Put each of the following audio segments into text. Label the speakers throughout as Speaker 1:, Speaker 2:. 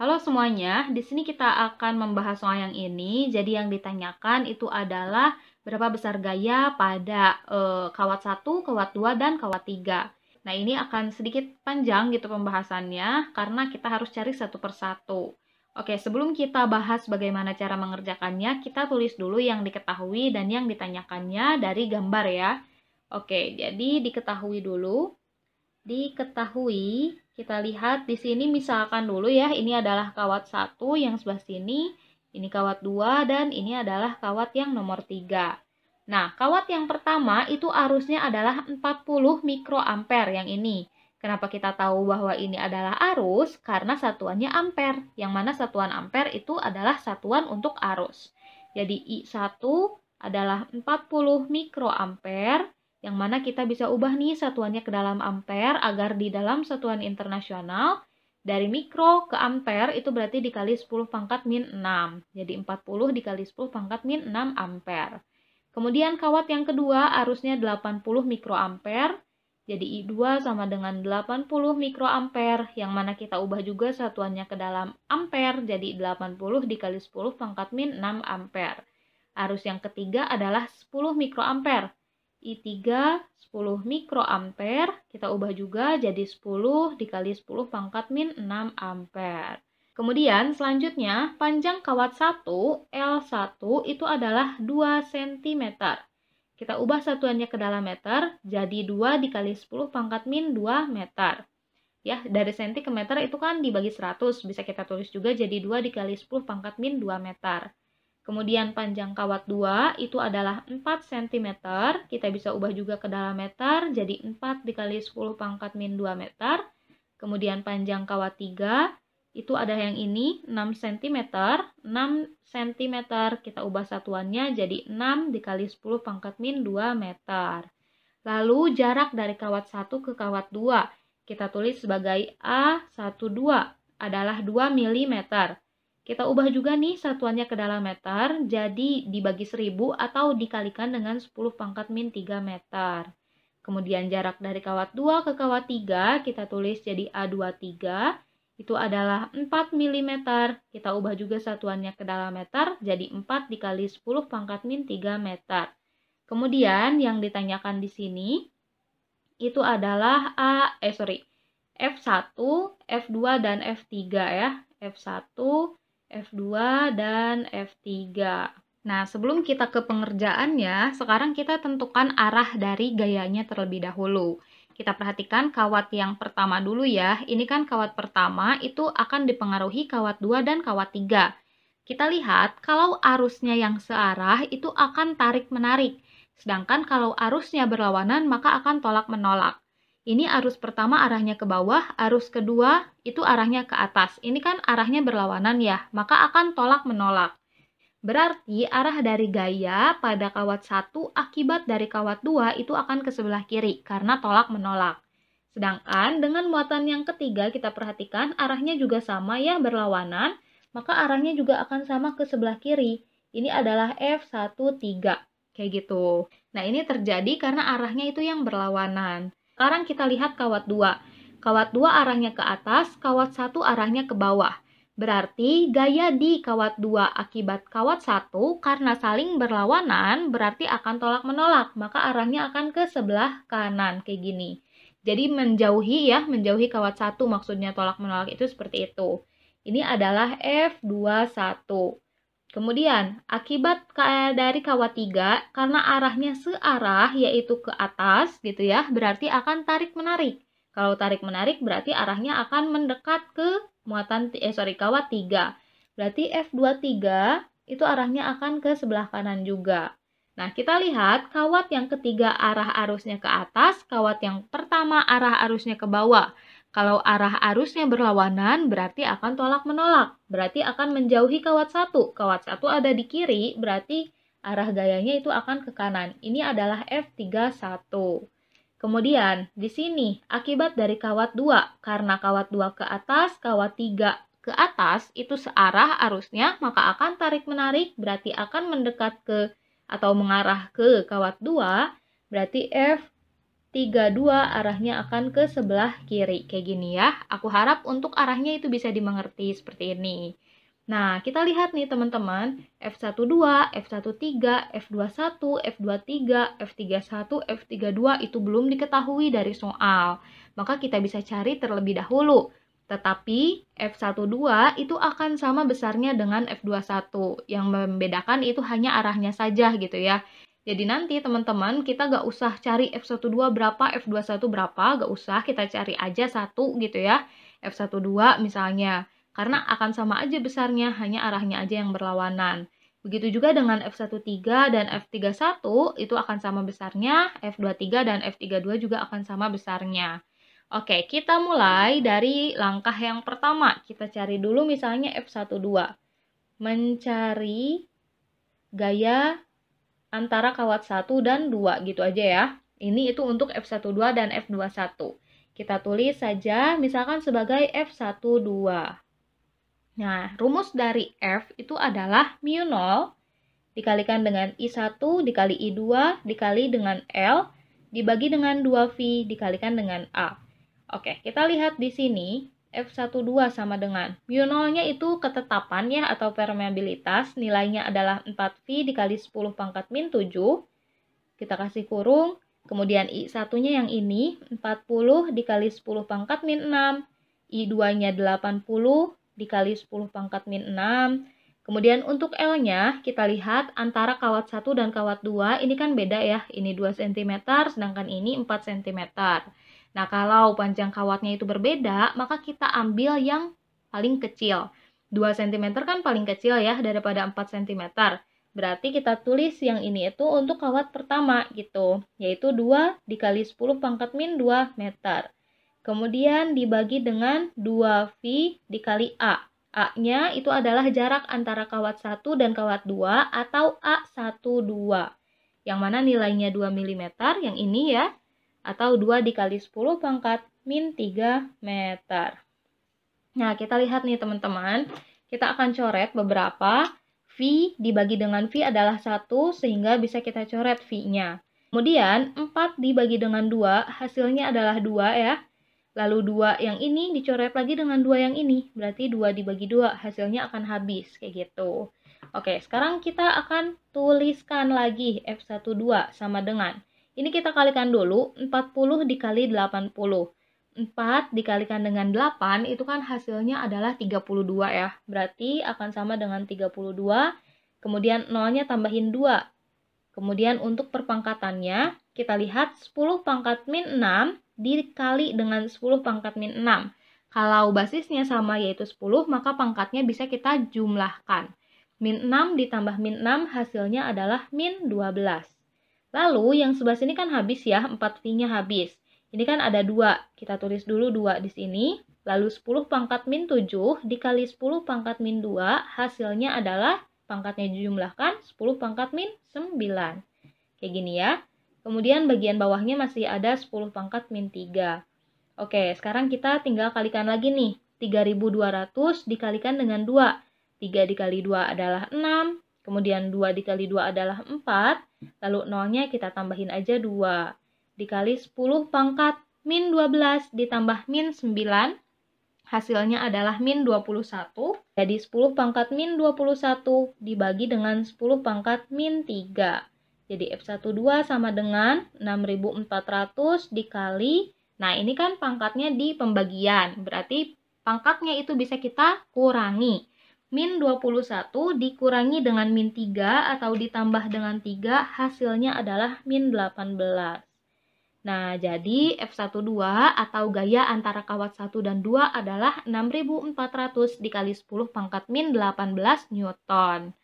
Speaker 1: Halo semuanya, di sini kita akan membahas soal yang ini. Jadi yang ditanyakan itu adalah berapa besar gaya pada kawat 1, kawat 2, dan kawat 3. Nah, ini akan sedikit panjang gitu pembahasannya karena kita harus cari satu persatu. Oke, sebelum kita bahas bagaimana cara mengerjakannya, kita tulis dulu yang diketahui dan yang ditanyakannya dari gambar ya. Oke, jadi diketahui dulu. Diketahui, kita lihat di sini misalkan dulu ya, ini adalah kawat 1 yang sebelah sini, ini kawat 2, dan ini adalah kawat yang nomor 3. Nah, kawat yang pertama itu arusnya adalah 40 mikroampere yang ini. Kenapa kita tahu bahwa ini adalah arus? Karena satuannya ampere, yang mana satuan ampere itu adalah satuan untuk arus. Jadi I1 adalah 40 mikroampere, yang mana kita bisa ubah nih satuannya ke dalam ampere agar di dalam satuan internasional dari mikro ke ampere itu berarti dikali 10 pangkat min 6. Jadi 40 dikali 10 pangkat min 6 ampere. Kemudian kawat yang kedua arusnya 80 mikroampere. Jadi I2 sama dengan 80 mikroampere yang mana kita ubah juga satuannya ke dalam ampere. Jadi 80 dikali 10 pangkat min 6 ampere. Arus yang ketiga adalah 10 mikroampere. I3 10 mikroampere, kita ubah juga jadi 10 dikali 10 pangkat min 6 ampere. Kemudian selanjutnya, panjang kawat 1, L1 itu adalah 2 cm. Kita ubah satuannya ke dalam meter, jadi 2 dikali 10 pangkat min 2 meter. Ya, dari senti ke meter itu kan dibagi 100, bisa kita tulis juga jadi 2 dikali 10 pangkat min 2 meter. Kemudian panjang kawat 2 itu adalah 4 cm. Kita bisa ubah juga ke dalam meter, jadi 4 dikali 10 pangkat min 2 meter. Kemudian panjang kawat 3 itu ada yang ini 6 cm. 6 cm kita ubah satuannya jadi 6 dikali 10 pangkat min 2 meter. Lalu jarak dari kawat 1 ke kawat 2 kita tulis sebagai A12 adalah 2 mm. Kita ubah juga nih satuannya ke dalam meter, jadi dibagi 1000 atau dikalikan dengan 10 pangkat min 3 meter. Kemudian jarak dari kawat 2 ke kawat 3 kita tulis jadi A23, itu adalah 4 mm. Kita ubah juga satuannya ke dalam meter, jadi 4 dikali 10 pangkat min 3 meter. Kemudian yang ditanyakan di sini itu adalah F1, F2, dan F3 ya. F1, F2, dan F3. Nah, sebelum kita ke pengerjaannya, sekarang kita tentukan arah dari gayanya terlebih dahulu. Kita perhatikan kawat yang pertama dulu ya. Ini kan kawat pertama itu akan dipengaruhi kawat 2 dan kawat 3. Kita lihat kalau arusnya yang searah itu akan tarik-menarik. Sedangkan kalau arusnya berlawanan maka akan tolak-menolak. Ini arus pertama arahnya ke bawah, arus kedua itu arahnya ke atas. Ini kan arahnya berlawanan ya, maka akan tolak-menolak. Berarti arah dari gaya pada kawat 1 akibat dari kawat 2 itu akan ke sebelah kiri karena tolak-menolak. Sedangkan dengan muatan yang ketiga kita perhatikan arahnya juga sama ya, berlawanan, maka arahnya juga akan sama ke sebelah kiri. Ini adalah F13, kayak gitu. Nah, ini terjadi karena arahnya itu yang berlawanan. Sekarang kita lihat kawat 2. Kawat 2 arahnya ke atas, kawat 1 arahnya ke bawah. Berarti gaya di kawat 2 akibat kawat 1 karena saling berlawanan berarti akan tolak-menolak. Maka arahnya akan ke sebelah kanan, kayak gini. Jadi menjauhi ya, menjauhi kawat 1 maksudnya tolak-menolak itu seperti itu. Ini adalah F21. Kemudian, akibat dari kawat 3, karena arahnya searah yaitu ke atas gitu ya, berarti akan tarik-menarik. Kalau tarik-menarik berarti arahnya akan mendekat ke kawat 3. Berarti F23 itu arahnya akan ke sebelah kanan juga. Nah, kita lihat kawat yang ketiga arah arusnya ke atas, kawat yang pertama arah arusnya ke bawah. Kalau arah arusnya berlawanan, berarti akan tolak-menolak. Berarti akan menjauhi kawat 1. Kawat 1 ada di kiri, berarti arah gayanya itu akan ke kanan. Ini adalah F31. Kemudian, di sini, akibat dari kawat 2. Karena kawat 2 ke atas, kawat 3 ke atas, itu searah arusnya, maka akan tarik-menarik, berarti akan mendekat ke atau mengarah ke kawat 2, berarti F 32 arahnya akan ke sebelah kiri. Kayak gini ya. Aku harap untuk arahnya itu bisa dimengerti seperti ini. Nah, kita lihat nih teman-teman, F12, F13, F21, F23, F31, F32 itu belum diketahui dari soal. Maka kita bisa cari terlebih dahulu. Tetapi F12 itu akan sama besarnya dengan F21. Yang membedakan itu hanya arahnya saja gitu ya. Jadi nanti teman-teman kita gak usah cari F12 berapa, F21 berapa, gak usah, kita cari aja satu gitu ya. F12 misalnya, karena akan sama aja besarnya, hanya arahnya aja yang berlawanan. Begitu juga dengan F13 dan F31 itu akan sama besarnya, F23 dan F32 juga akan sama besarnya. Oke, kita mulai dari langkah yang pertama. Kita cari dulu misalnya F12. Mencari gaya antara kawat 1 dan 2 gitu aja ya. Ini itu untuk F12 dan F21. Kita tulis saja misalkan sebagai F12. Nah, rumus dari F itu adalah mu0 dikalikan dengan I1 dikali I2 dikali dengan L dibagi dengan 2V dikalikan dengan A. Oke, kita lihat di sini. F12 sama dengan mu0-nya itu ketetapan ya atau permeabilitas, nilainya adalah 4V dikali 10 pangkat min 7. Kita kasih kurung, kemudian I1-nya yang ini 40 dikali 10 pangkat min 6, I2-nya 80 dikali 10 pangkat min 6. Kemudian untuk L-nya kita lihat antara kawat 1 dan kawat 2 ini kan beda ya, ini 2 cm sedangkan ini 4 cm. Nah, kalau panjang kawatnya itu berbeda, maka kita ambil yang paling kecil. 2 cm kan paling kecil ya daripada 4 cm. Berarti kita tulis yang ini itu untuk kawat pertama gitu, yaitu 2 dikali 10 pangkat min 2 meter. Kemudian dibagi dengan 2V dikali A. A-nya itu adalah jarak antara kawat 1 dan kawat 2 atau A12. Yang mana nilainya 2 mm, yang ini ya. Atau 2 dikali 10 pangkat min 3 meter. Nah, kita lihat nih teman-teman. Kita akan coret beberapa. V dibagi dengan V adalah 1, sehingga bisa kita coret V-nya. Kemudian, 4 dibagi dengan 2, hasilnya adalah 2 ya. Lalu 2 yang ini dicoret lagi dengan 2 yang ini. Berarti 2 dibagi 2, hasilnya akan habis. Kayak gitu. Oke, sekarang kita akan tuliskan lagi F12 sama dengan. Ini kita kalikan dulu, 40 dikali 80. 4 dikalikan dengan 8, itu kan hasilnya adalah 32 ya. Berarti akan sama dengan 32, kemudian 0-nya tambahin 2. Kemudian untuk perpangkatannya, kita lihat 10 pangkat min 6 dikali dengan 10 pangkat min 6. Kalau basisnya sama yaitu 10, maka pangkatnya bisa kita jumlahkan. Min 6 ditambah min 6 hasilnya adalah min 12. Lalu yang sebelah sini kan habis ya, 4V-nya habis. Ini kan ada 2, kita tulis dulu 2 di sini. Lalu 10 pangkat min 7 dikali 10 pangkat min 2, hasilnya adalah pangkatnya dijumlahkan 10 pangkat min 9. Kayak gini ya. Kemudian bagian bawahnya masih ada 10 pangkat min 3. Oke, sekarang kita tinggal kalikan lagi nih. 3200 dikalikan dengan 2. 3 dikali 2 adalah 6. Kemudian 2 dikali 2 adalah 4, lalu 0-nya kita tambahin aja 2. Dikali 10 pangkat min 12 ditambah min 9, hasilnya adalah min 21. Jadi 10 pangkat min 21 dibagi dengan 10 pangkat min 3. Jadi F12 sama dengan 6400 dikali, nah ini kan pangkatnya di pembagian, berarti pangkatnya itu bisa kita kurangi. Min 21 dikurangi dengan min 3 atau ditambah dengan 3, hasilnya adalah min 18. Nah, jadi F12 atau gaya antara kawat 1 dan 2 adalah 6400 dikali 10 pangkat min 18 Newton.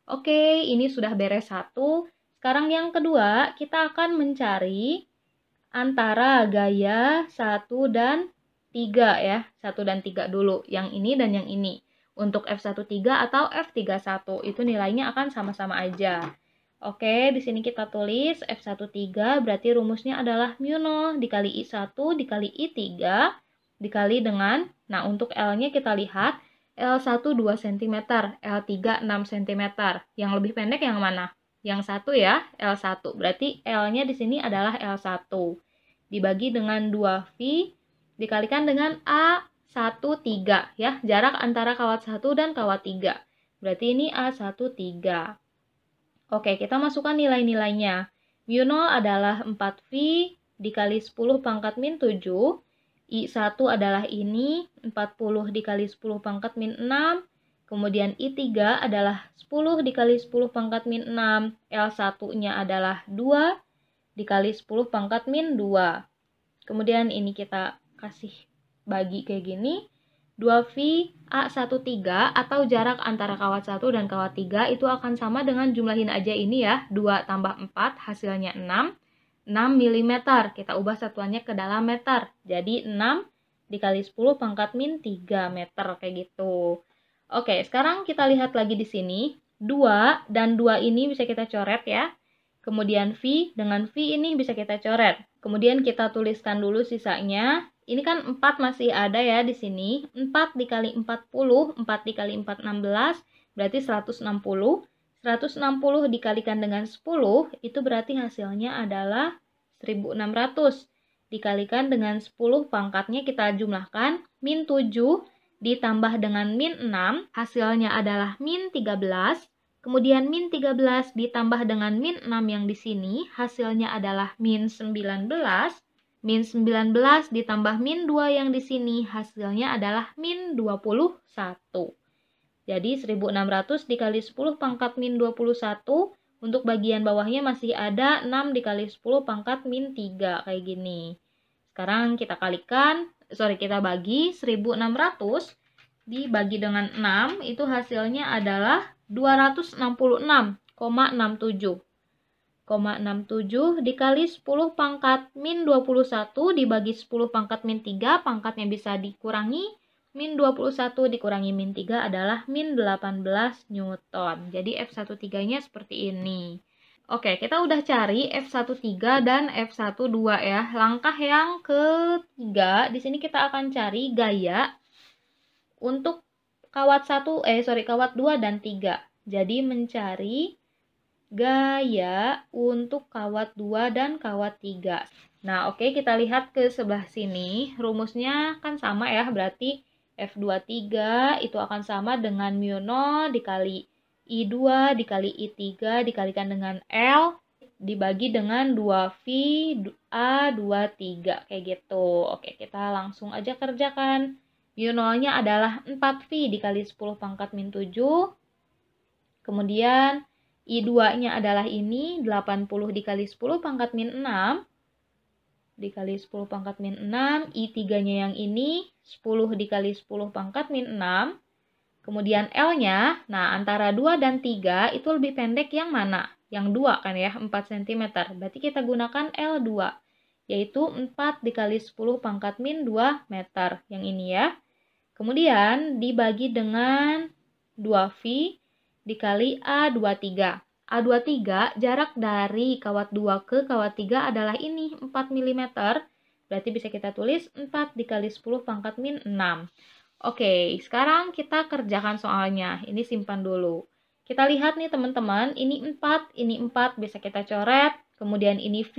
Speaker 1: Oke, ini sudah beres 1. Sekarang yang kedua, kita akan mencari antara gaya 1 dan 3 ya. 1 dan 3 dulu, yang ini dan yang ini. Untuk F13 atau F31 itu nilainya akan sama-sama aja. Oke, di sini kita tulis F13 berarti rumusnya adalah mu0 dikali I1 dikali I3 dikali dengan, nah untuk L-nya kita lihat L1 2 cm, L3 6 cm. Yang lebih pendek yang mana? Yang 1 ya, L1. Berarti L-nya di sini adalah L1. dibagi dengan 2V dikalikan dengan A13 ya, jarak antara kawat 1 dan kawat 3. Berarti ini A13. Oke, kita masukkan nilai-nilainya. Mu0 adalah 4V dikali 10 pangkat min 7. I1 adalah ini, 40 dikali 10 pangkat min 6. Kemudian I3 adalah 10 dikali 10 pangkat min 6. L1-nya adalah 2 dikali 10 pangkat min 2. Kemudian ini kita kasih bagi kayak gini. 2V A13 atau jarak antara kawat 1 dan kawat 3 itu akan sama dengan jumlahin aja ini ya. 2 tambah 4 hasilnya 6. 6 mm. Kita ubah satuannya ke dalam meter. Jadi 6 dikali 10 pangkat min 3 meter kayak gitu. Oke, sekarang kita lihat lagi di sini. 2 dan 2 ini bisa kita coret ya. Kemudian V dengan V ini bisa kita coret. Kemudian kita tuliskan dulu sisanya. Ini kan 4 masih ada ya di sini. 4 dikali 40, 4 dikali 4, 16, berarti 160. 160 dikalikan dengan 10, itu berarti hasilnya adalah 1600. Dikalikan dengan 10, pangkatnya kita jumlahkan. Min 7 ditambah dengan min 6, hasilnya adalah min 13. Kemudian min 13 ditambah dengan min 6 yang di sini, hasilnya adalah min 19. Min 19 ditambah min 2 yang di sini, hasilnya adalah min 21. Jadi 1600 dikali 10 pangkat min 21, untuk bagian bawahnya masih ada 6 dikali 10 pangkat min 3, kayak gini. Sekarang kita kita bagi 1600 dibagi dengan 6, itu hasilnya adalah 266,67. 67 dikali 10 pangkat min 21 dibagi 10 pangkat min 3, pangkatnya bisa dikurangi, min 21 dikurangi min 3 adalah min 18 Newton. Jadi F13-nya seperti ini. Oke, kita udah cari F13 dan F12 ya. Langkah yang ketiga, di sini kita akan cari gaya untuk kawat 2 dan 3. Jadi mencari gaya untuk kawat 2 dan kawat 3. Nah, oke, kita lihat ke sebelah sini. Rumusnya kan sama ya, berarti F23 itu akan sama dengan mu0 dikali I2 dikali I3 dikalikan dengan L dibagi dengan 2V A23 kayak gitu. Oke, kita langsung aja kerjakan. Mu0-nya adalah 4V dikali 10 pangkat min 7. Kemudian I2-nya adalah ini 80 dikali 10 pangkat min 6 dikali 10 pangkat min 6. I3-nya yang ini 10 dikali 10 pangkat min 6. Kemudian L-nya, nah antara 2 dan 3 itu lebih pendek yang mana? Yang 2 kan ya, 4 cm. Berarti kita gunakan L2, yaitu 4 dikali 10 pangkat min 2 meter. Yang ini ya. Kemudian dibagi dengan 2V dikali A23. A23 jarak dari kawat 2 ke kawat 3 adalah ini, 4 mm. Berarti bisa kita tulis 4 dikali 10 pangkat min 6. Oke, sekarang kita kerjakan soalnya. Ini simpan dulu. Kita lihat nih teman-teman, ini 4 bisa kita coret. Kemudian ini V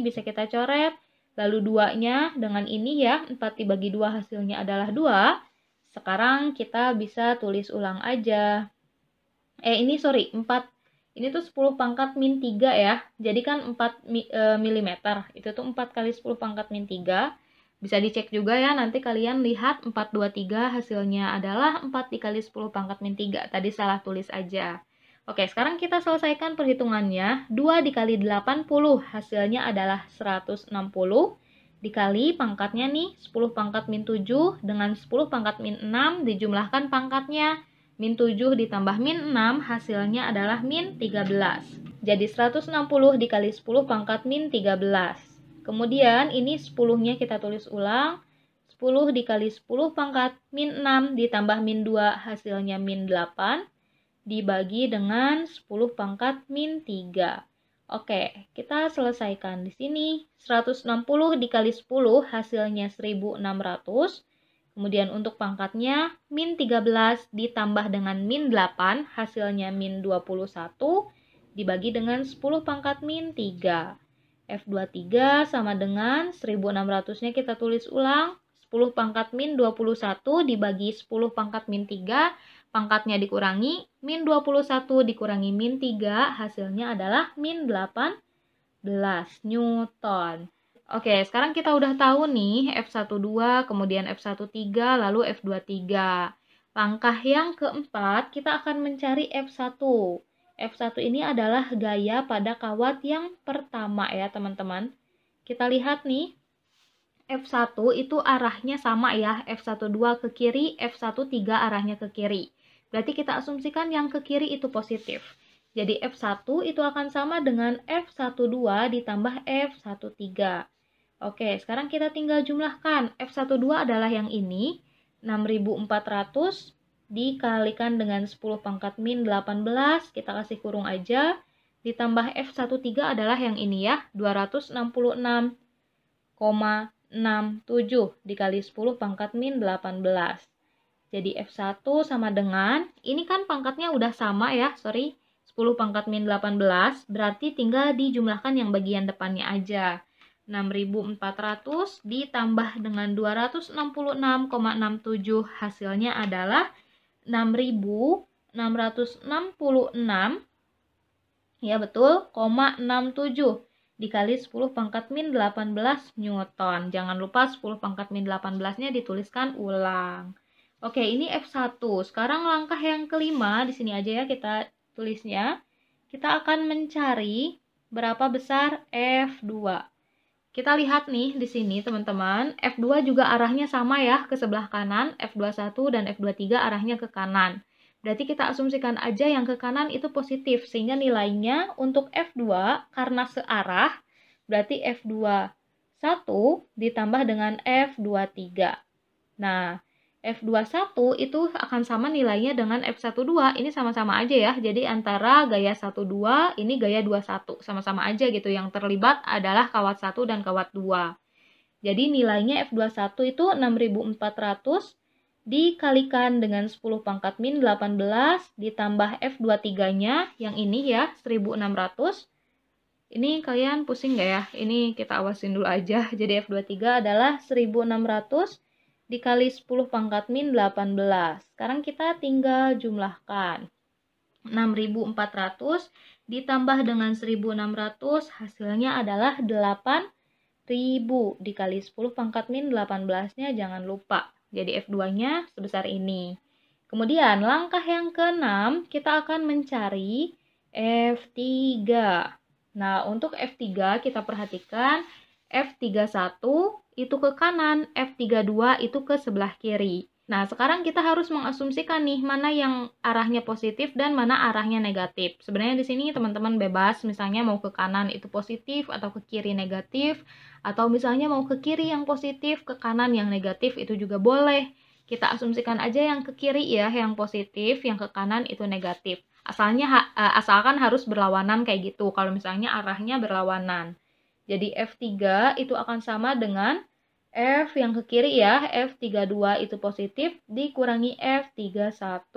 Speaker 1: bisa kita coret. Lalu 2-nya dengan ini ya, 4 dibagi 2 hasilnya adalah 2. Sekarang kita bisa tulis ulang aja. 4. Ini tuh 10 pangkat min 3 ya. Jadi kan 4 mm. Itu tuh 4 kali 10 pangkat min 3. Bisa dicek juga ya, nanti kalian lihat 423 hasilnya adalah 4 dikali 10 pangkat min 3. Tadi salah tulis aja. Oke, sekarang kita selesaikan perhitungannya. 2 dikali 80 hasilnya adalah 160. Dikali pangkatnya nih, 10 pangkat min 7 dengan 10 pangkat min 6 dijumlahkan pangkatnya. Min 7 ditambah min 6 hasilnya adalah min 13. Jadi 160 dikali 10 pangkat min 13. Kemudian ini 10-nya kita tulis ulang. 10 dikali 10 pangkat min 6 ditambah min 2 hasilnya min 8. Dibagi dengan 10 pangkat min 3. Oke, kita selesaikan di sini. 160 dikali 10 hasilnya 1600. Kemudian untuk pangkatnya min 13 ditambah dengan min 8 hasilnya min 21. Dibagi dengan 10 pangkat min 3. F23 sama dengan 1600-nya kita tulis ulang. 10 pangkat min 21 dibagi 10 pangkat min 3, pangkatnya dikurangi, min 21 dikurangi min 3, hasilnya adalah min 18 Newton. Oke, sekarang kita udah tahu nih F12, kemudian F13, lalu F23. Langkah yang keempat, kita akan mencari F1. F1 ini adalah gaya pada kawat yang pertama ya teman-teman. Kita lihat nih, F1 itu arahnya sama ya, F12 ke kiri, F13 arahnya ke kiri. Berarti kita asumsikan yang ke kiri itu positif. Jadi F1 itu akan sama dengan F12 ditambah F13. Oke, sekarang kita tinggal jumlahkan. F12 adalah yang ini, 6400 dikalikan dengan 10 pangkat min 18, kita kasih kurung aja, ditambah F13 adalah yang ini ya, 266,67 dikali 10 pangkat min 18. Jadi F1 sama dengan, ini kan pangkatnya udah sama ya, 10 pangkat min 18, berarti tinggal dijumlahkan yang bagian depannya aja. 6400 ditambah dengan 266,67, hasilnya adalah 6666, ya betul, 67 dikali 10 pangkat min 18 Newton. Jangan lupa 10 pangkat min 18-nya dituliskan ulang. Oke, ini F1. Sekarang langkah yang kelima, di sini aja ya kita tulisnya. Kita akan mencari berapa besar F2. Kita lihat nih di sini teman-teman, F2 juga arahnya sama ya ke sebelah kanan, F21 dan F23 arahnya ke kanan. Berarti kita asumsikan aja yang ke kanan itu positif, sehingga nilainya untuk F2 karena searah, berarti F21 ditambah dengan F23. Nah, F21 itu akan sama nilainya dengan F12, ini sama-sama aja ya, jadi antara gaya 12, ini gaya 21, sama-sama aja gitu, yang terlibat adalah kawat 1 dan kawat 2. Jadi nilainya F21 itu 6400 dikalikan dengan 10 pangkat min 18, ditambah F23-nya, yang ini ya, 1600. Ini kalian pusing nggak ya? Ini kita awasin dulu aja, jadi F23 adalah 1600, dikali 10 pangkat min 18. Sekarang kita tinggal jumlahkan. 6400 ditambah dengan 1600, hasilnya adalah 8000 dikali 10 pangkat min 18-nya jangan lupa. Jadi F2-nya sebesar ini. Kemudian langkah yang ke-6, kita akan mencari F3. Nah, untuk F3 kita perhatikan F31 itu ke kanan, F32 itu ke sebelah kiri. Nah, sekarang kita harus mengasumsikan nih mana yang arahnya positif dan mana arahnya negatif. Sebenarnya di sini teman-teman bebas, misalnya mau ke kanan itu positif atau ke kiri negatif, atau misalnya mau ke kiri yang positif, ke kanan yang negatif itu juga boleh. Kita asumsikan aja yang ke kiri ya, yang positif, yang ke kanan itu negatif. Asalkan harus berlawanan kayak gitu, kalau misalnya arahnya berlawanan. Jadi F3 itu akan sama dengan F yang ke kiri ya, F32 itu positif, dikurangi F31.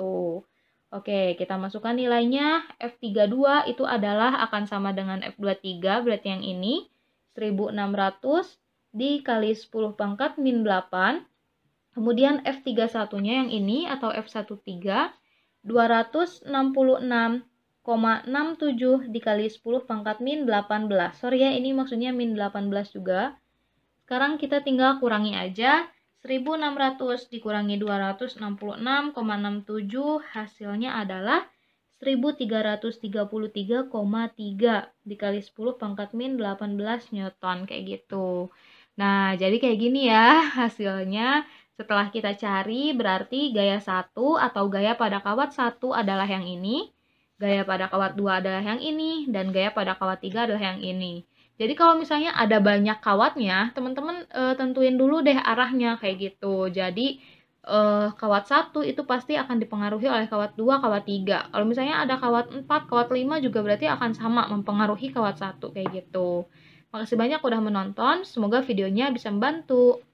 Speaker 1: Oke, kita masukkan nilainya. F32 itu adalah akan sama dengan F23, berarti yang ini, 1600 dikali 10 pangkat min 8. Kemudian F31-nya yang ini, atau F13, 266,67 dikali 10 pangkat min 18. Sorry ya, ini maksudnya min 18 juga. Sekarang kita tinggal kurangi aja. 1600 dikurangi 266,67, hasilnya adalah 1333,3 dikali 10 pangkat min 18 Newton, kayak gitu. Nah, jadi kayak gini ya hasilnya. Setelah kita cari, berarti gaya 1 atau gaya pada kawat 1 adalah yang ini, gaya pada kawat 2 adalah yang ini, dan gaya pada kawat 3 adalah yang ini. Jadi kalau misalnya ada banyak kawatnya, teman-teman tentuin dulu deh arahnya kayak gitu. Jadi kawat 1 itu pasti akan dipengaruhi oleh kawat 2, kawat 3. Kalau misalnya ada kawat 4, kawat 5 juga berarti akan sama mempengaruhi kawat 1 kayak gitu. Makasih banyak udah menonton, semoga videonya bisa membantu.